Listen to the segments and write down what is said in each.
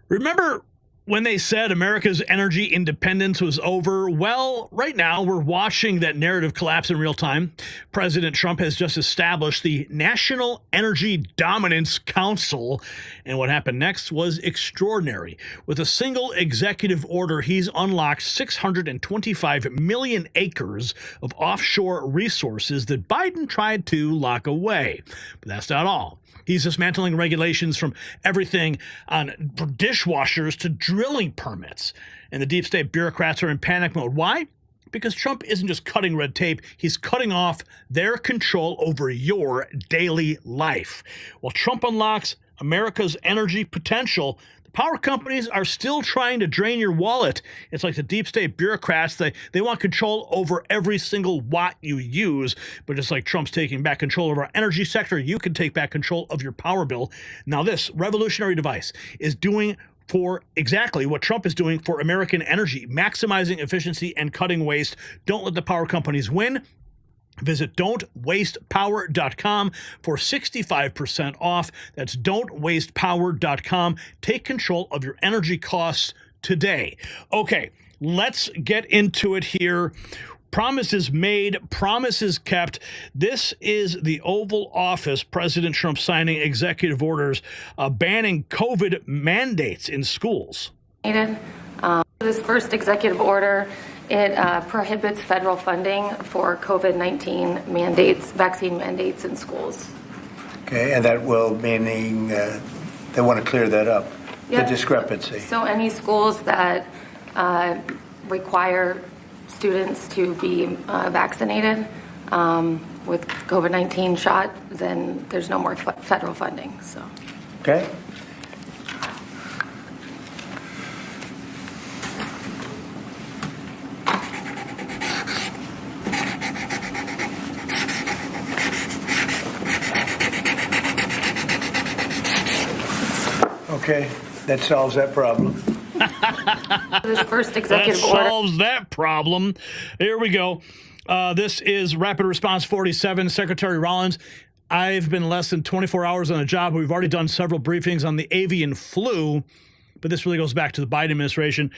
Remember when they said America's energy independence was over? Well, right now we're watching that narrative collapse in real time. President Trump has just established the National Energy Dominance Council, and what happened next was extraordinary. With a single executive order, he's unlocked 625 million acres of offshore resources that Biden tried to lock away. But that's not all. He's dismantling regulations from everything on dishwashers to drilling permits. And the deep state bureaucrats are in panic mode. Why? Because Trump isn't just cutting red tape, he's cutting off their control over your daily life. While Trump unlocks America's energy potential, the power companies are still trying to drain your wallet. It's like the deep state bureaucrats, they want control over every single watt you use. But just like Trump's taking back control of our energy sector, you can take back control of your power bill. Now this revolutionary device is doing for exactly what Trump is doing for American energy, maximizing efficiency and cutting waste. Don't let the power companies win. Visit don'twastepower.com for 65% off. That's don'twastepower.com. Take control of your energy costs today. Okay, let's get into it here. Promises made, promises kept. This is the Oval Office, President Trump signing executive orders banning COVID mandates in schools. This first executive order, it prohibits federal funding for COVID-19 mandates, vaccine mandates in schools. Okay, and that will meaning they want to clear that up, Yep. the discrepancy. So any schools that require students to be vaccinated with COVID-19 shot, then there's no more federal funding. So. Okay. Okay, that solves that problem. This first executive order solves that problem. Here we go. This is Rapid Response 47, Secretary Rollins. I've been less than 24 hours on the job. We've already done several briefings on the avian flu, but this really goes back to the Biden administration.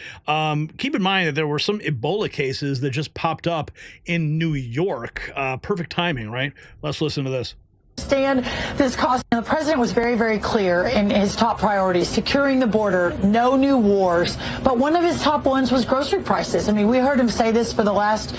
Keep in mind that there were some Ebola cases that just popped up in New York. Perfect timing, right? Let's listen to this. Understand this cost. The president was very, very clear in his top priorities: securing the border, no new wars. But one of his top ones was grocery prices. I mean, we heard him say this for the last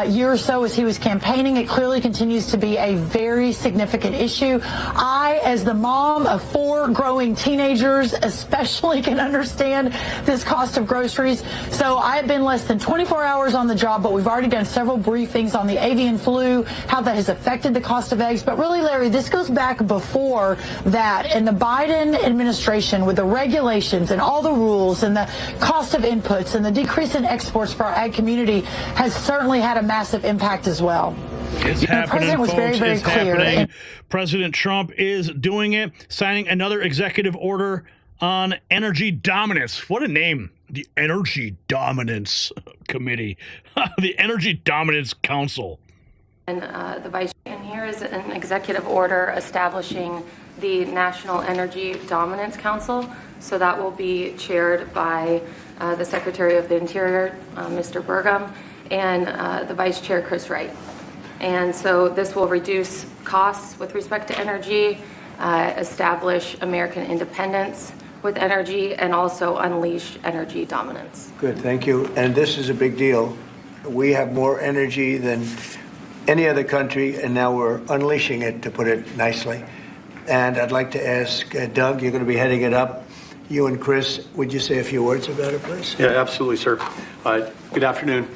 year or so as he was campaigning. It clearly continues to be a very significant issue. I, as the mom of 4 growing teenagers, especially can understand this cost of groceries. So I have been less than 24 hours on the job, but we've already done several briefings on the avian flu, how that has affected the cost of eggs. But really, Larry, this goes back before that, and the Biden administration with the regulations and all the rules and the cost of inputs and the decrease in exports for our ag community has certainly had a massive impact as well. It's happening, the president was folks. very, very it's clear. Happening. President Trump is doing it, signing another executive order on energy dominance. What a name. The Energy Dominance Committee. The Energy Dominance Council. and the vice. And here is an executive order establishing the National Energy Dominance Council. So that will be chaired by the Secretary of the Interior, Mr. Burgum, and the Vice Chair, Chris Wright. And so this will reduce costs with respect to energy, establish American independence with energy, and also unleash energy dominance. Good, thank you. And this is a big deal. We have more energy than any other country, and now we're unleashing it, to put it nicely. And I'd like to ask Doug, you're going to be heading it up. You and Chris, would you say a few words about it, please? Yeah, absolutely, sir. Good afternoon.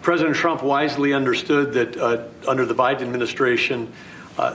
President Trump wisely understood that under the Biden administration,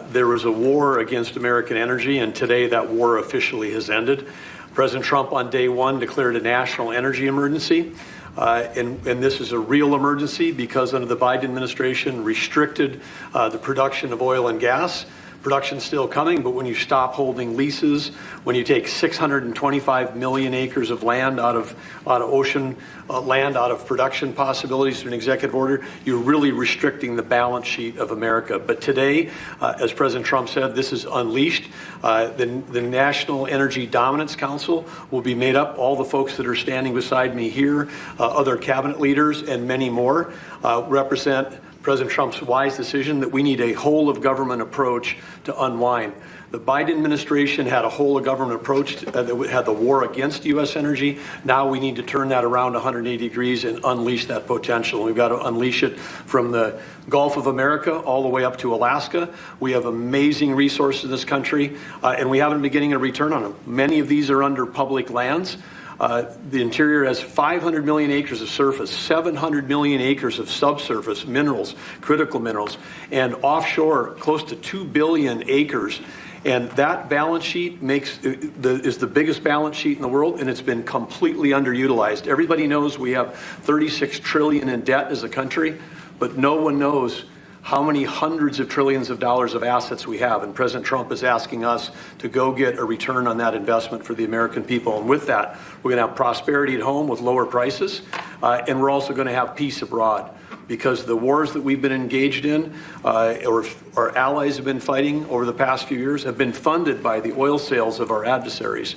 there was a war against American energy, and today that war officially has ended. President Trump on day one declared a national energy emergency, and this is a real emergency because under the Biden administration restricted the production of oil and gas. Production's still coming, but when you stop holding leases, when you take 625 million acres of land out of ocean land, out of production possibilities through an executive order, you're really restricting the balance sheet of America. But today, as President Trump said, this is unleashed. The National Energy Dominance Council will be made up, all the folks that are standing beside me here, other cabinet leaders and many more, represent President Trump's wise decision that we need a whole of government approach to unwind. The Biden administration had a whole of government approach that had the war against U.S. energy. Now we need to turn that around 180 degrees and unleash that potential. We've got to unleash it from the Gulf of America all the way up to Alaska. We have amazing resources in this country, and we haven't been getting a return on them. Many of these are under public lands. The interior has 500 million acres of surface, 700 million acres of subsurface minerals, critical minerals, and offshore close to 2 billion acres. And that balance sheet is the biggest balance sheet in the world, and it's been completely underutilized. Everybody knows we have 36 trillion in debt as a country, but no one knows how many hundreds of trillions of dollars of assets we have. And President Trump is asking us to go get a return on that investment for the American people. And with that, we're going to have prosperity at home with lower prices, and we're also going to have peace abroad. Because the wars that we've been engaged in, or our allies have been fighting over the past few years, have been funded by the oil sales of our adversaries.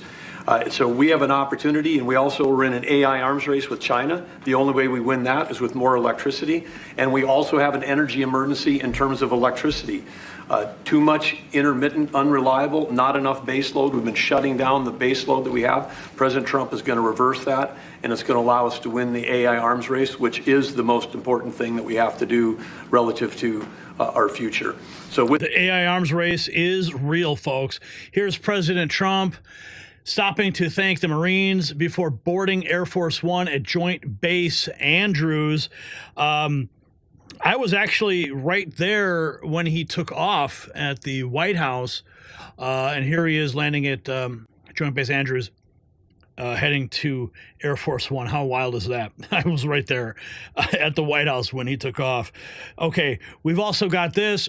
So we have an opportunity, and we also are in an AI arms race with China. The only way we win that is with more electricity. And we also have an energy emergency in terms of electricity. Too much intermittent, unreliable, not enough base load. We've been shutting down the base load that we have. President Trump is going to reverse that, and it's going to allow us to win the AI arms race, which is the most important thing that we have to do relative to our future. So with the AI arms race is real, folks. Here's President Trump stopping to thank the Marines before boarding Air Force One at Joint Base Andrews. I was actually right there when he took off at the White House, and here he is landing at Joint Base Andrews, heading to Air Force One. How wild is that? I was right there at the White House when he took off. Okay, we've also got this.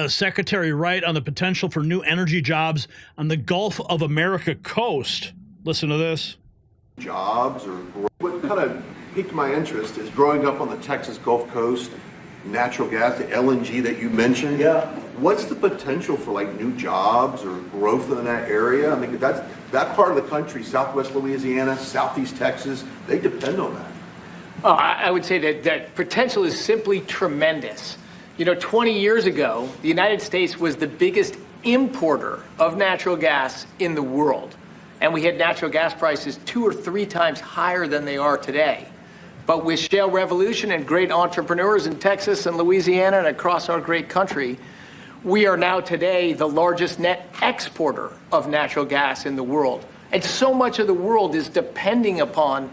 Secretary Wright on the potential for new energy jobs on the Gulf of America coast. Listen to this. Jobs, or what kind of piqued my interest is growing up on the Texas Gulf Coast, natural gas, the LNG that you mentioned. Yeah. What's the potential for like new jobs or growth in that area? I mean, that part of the country, Southwest Louisiana, Southeast Texas, they depend on that. I would say that potential is simply tremendous. You know, 20 years ago, the United States was the biggest importer of natural gas in the world. And we had natural gas prices 2 or 3 times higher than they are today. But with shale revolution and great entrepreneurs in Texas and Louisiana and across our great country, we are now today the largest net exporter of natural gas in the world. And so much of the world is depending upon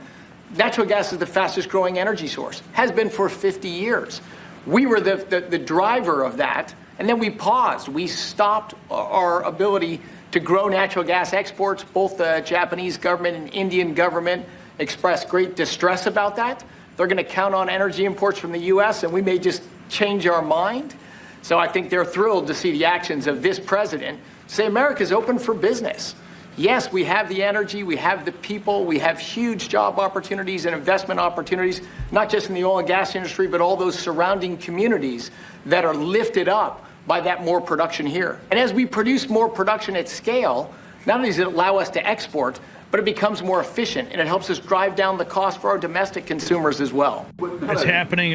natural gas is the fastest growing energy source, has been for 50 years. We were the driver of that, and then we paused. We stopped our ability to grow natural gas exports. Both the Japanese government and Indian government expressed great distress about that. They're going to count on energy imports from the U.S., and we may just change our mind. So I think they're thrilled to see the actions of this president say America's open for business. Yes, we have the energy, we have the people, we have huge job opportunities and investment opportunities, not just in the oil and gas industry, but all those surrounding communities that are lifted up by that more production here. And as we produce more production at scale, not only does it allow us to export, but it becomes more efficient, and it helps us drive down the cost for our domestic consumers as well. It's happening.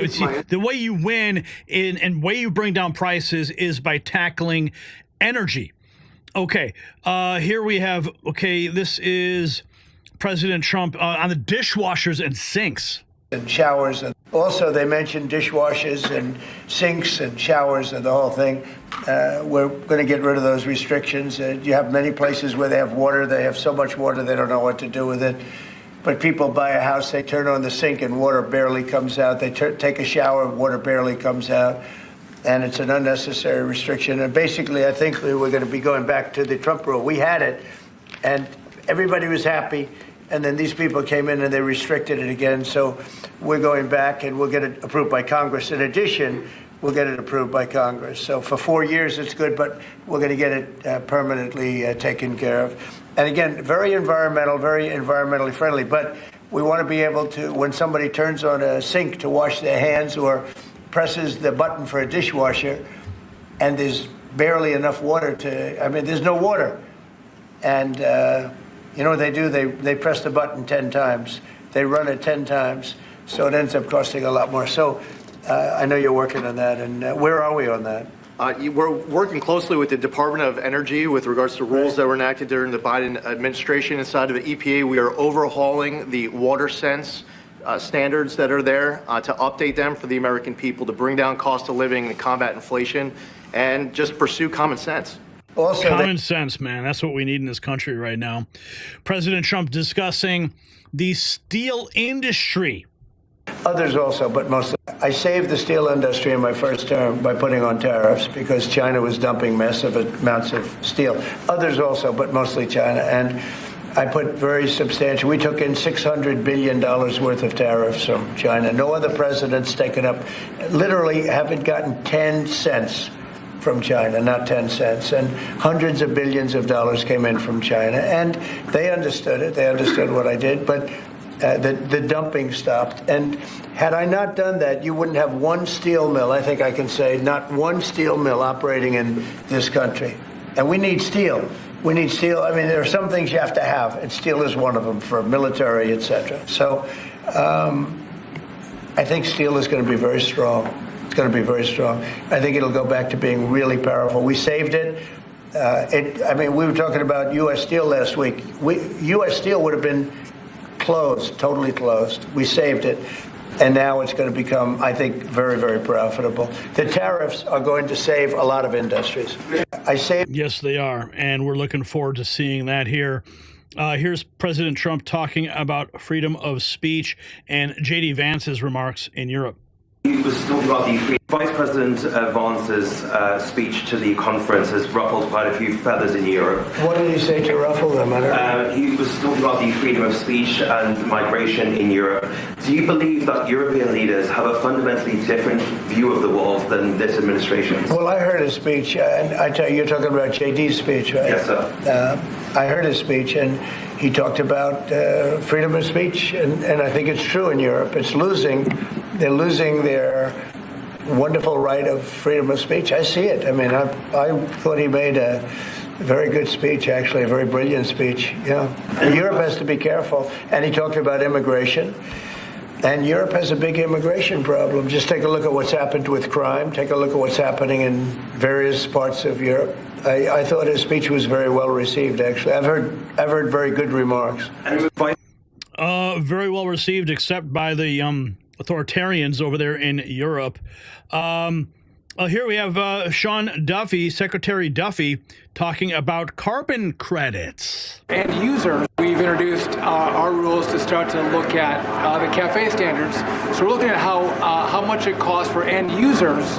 The way you win and way you bring down prices is by tackling energy. Okay, here we have, this is President Trump on the dishwashers and sinks. And showers. And also, they mentioned dishwashers and sinks and showers and the whole thing. We're going to get rid of those restrictions. You have many places where they have water. They have so much water, they don't know what to do with it. But people buy a house, they turn on the sink and water barely comes out. They take a shower, water barely comes out. And it's an unnecessary restriction. And basically, I think we're going to be going back to the Trump rule. We had it, and everybody was happy. And then these people came in and they restricted it again. So we're going back, and we'll get it approved by Congress. In addition, we'll get it approved by Congress. So for 4 years, it's good, but we're going to get it permanently taken care of. And again, very environmentally friendly. But we want to be able to, when somebody turns on a sink to wash their hands or presses the button for a dishwasher, and there's barely enough water there's no water. And you know what they do? They press the button 10 times. They run it 10 times. So it ends up costing a lot more. So I know you're working on that. And where are we on that? We're working closely with the Department of Energy with regards to rules that were enacted during the Biden administration. Inside of the EPA, we are overhauling the water sense standards that are there to update them for the American people, to bring down cost of living and combat inflation, and just pursue common sense. Also, common sense, man. That's what we need in this country right now. President Trump discussing the steel industry. Others also, but mostly. I saved the steel industry in my first term by putting on tariffs because China was dumping massive amounts of steel. Others also, but mostly China. And I put very substantial, we took in $600 billion worth of tariffs from China. No other president's taken up, literally haven't gotten 10 cents from China, not 10 cents. And hundreds of billions of dollars came in from China. And they understood it. They understood what I did. But the dumping stopped. And had I not done that, you wouldn't have one steel mill, I think I can say, not one steel mill operating in this country. And we need steel. We need steel. I mean, there are some things you have to have, and steel is one of them for military, et cetera. So I think steel is going to be very strong. It's going to be very strong. I think it'll go back to being really powerful. We saved it. We were talking about U.S. Steel last week. U.S. Steel would have been closed, totally closed. We saved it. And now it's going to become, I think, very, very profitable. The tariffs are going to save a lot of industries. Yes, they are. And we're looking forward to seeing that here. Here's President Trump talking about freedom of speech and J.D. Vance's remarks in Europe. He was talking about the free. Vice President Vance's speech to the conference has ruffled quite a few feathers in Europe. What did he say to ruffle them? He was talking about the freedom of speech and migration in Europe. Do you believe that European leaders have a fundamentally different view of the world than this administration? Well, I heard his speech, and I tell you, you're talking about J.D.'s speech, right? Yes, sir. I heard his speech, and he talked about freedom of speech, and I think it's true in Europe. It's losing. They're losing their wonderful right of freedom of speech. I see it. I mean, I thought he made a very good speech, actually, a very brilliant speech. Yeah. Europe has to be careful. And he talked about immigration. And Europe has a big immigration problem. Just take a look at what's happened with crime. Take a look at what's happening in various parts of Europe. I thought his speech was very well received, actually. I've heard very good remarks. Very well received, except by the authoritarians over there in Europe. Here we have Sean Duffy, Secretary Duffy, talking about carbon credits. And users, we've introduced our rules to start to look at the CAFE standards. So we're looking at how much it costs for end users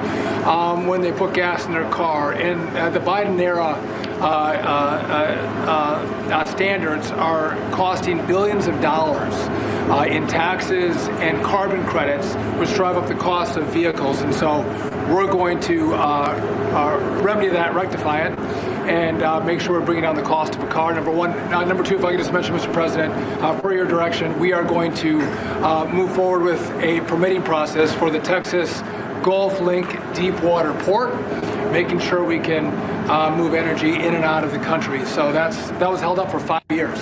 when they put gas in their car. And the Biden era standards are costing billions of dollars in taxes and carbon credits, which drive up the cost of vehicles. And so we're going to remedy that, rectify it, and make sure we're bringing down the cost of a car, number one. Number two, if I could just mention, Mr. President, per your direction, we are going to move forward with a permitting process for the Texas Gulf Link Deepwater Port, making sure we can move energy in and out of the country. So that was held up for 5 years.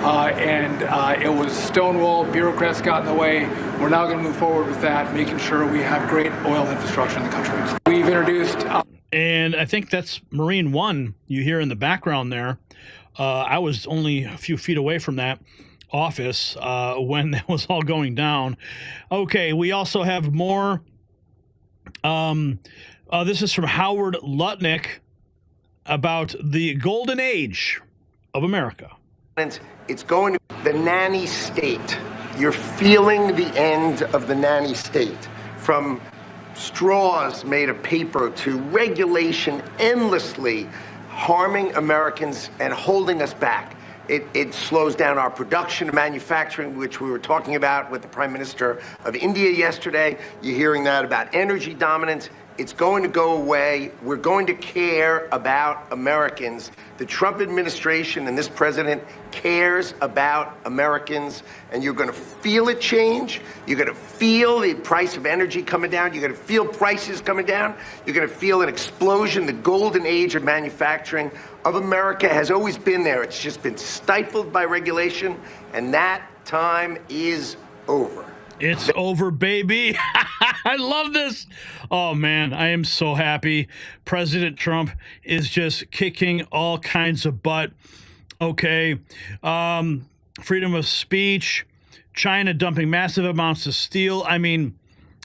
And it was stonewalled, bureaucrats got in the way. We're now going to move forward with that, making sure we have great oil infrastructure in the country. We've introduced... And I think that's Marine One you hear in the background there. I was only a few feet away from that office when that was all going down. Okay, we also have more. This is from Howard Lutnick about the golden age of America. It's going to the nanny state. You're feeling the end of the nanny state. From straws made of paper to regulation endlessly harming Americans and holding us back. It slows down our production and manufacturing, which we were talking about with the Prime Minister of India yesterday. You're hearing that about energy dominance. It's going to go away. We're going to care about Americans. The Trump administration and this president cares about Americans, and you're going to feel it change. You're going to feel the price of energy coming down. You're going to feel prices coming down. You're going to feel an explosion. The golden age of manufacturing of America has always been there. It's just been stifled by regulation, and that time is over. It's over, baby. I love this. Oh, man, I am so happy. President Trump is just kicking all kinds of butt. Okay. Freedom of speech, China dumping massive amounts of steel. I mean,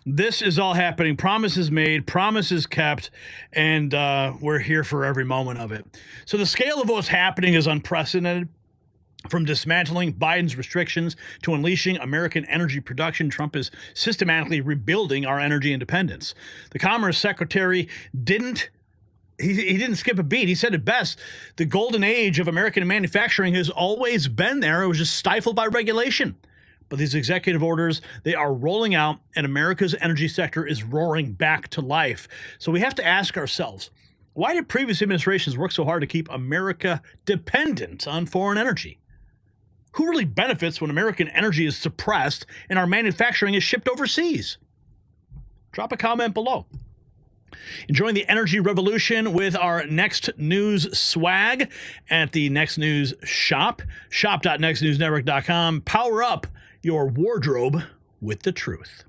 this is all happening. Promises made, promises kept, and we're here for every moment of it. So the scale of what's happening is unprecedented. From dismantling Biden's restrictions to unleashing American energy production, Trump is systematically rebuilding our energy independence. The Commerce Secretary didn't skip a beat. He said it best. The golden age of American manufacturing has always been there. It was just stifled by regulation. But these executive orders, they are rolling out, and America's energy sector is roaring back to life. So we have to ask ourselves, why did previous administrations work so hard to keep America dependent on foreign energy? Who really benefits when American energy is suppressed and our manufacturing is shipped overseas? Drop a comment below. Enjoying the energy revolution with our Next News swag at the Next News shop, shop.nextnewsnetwork.com. Power up your wardrobe with the truth.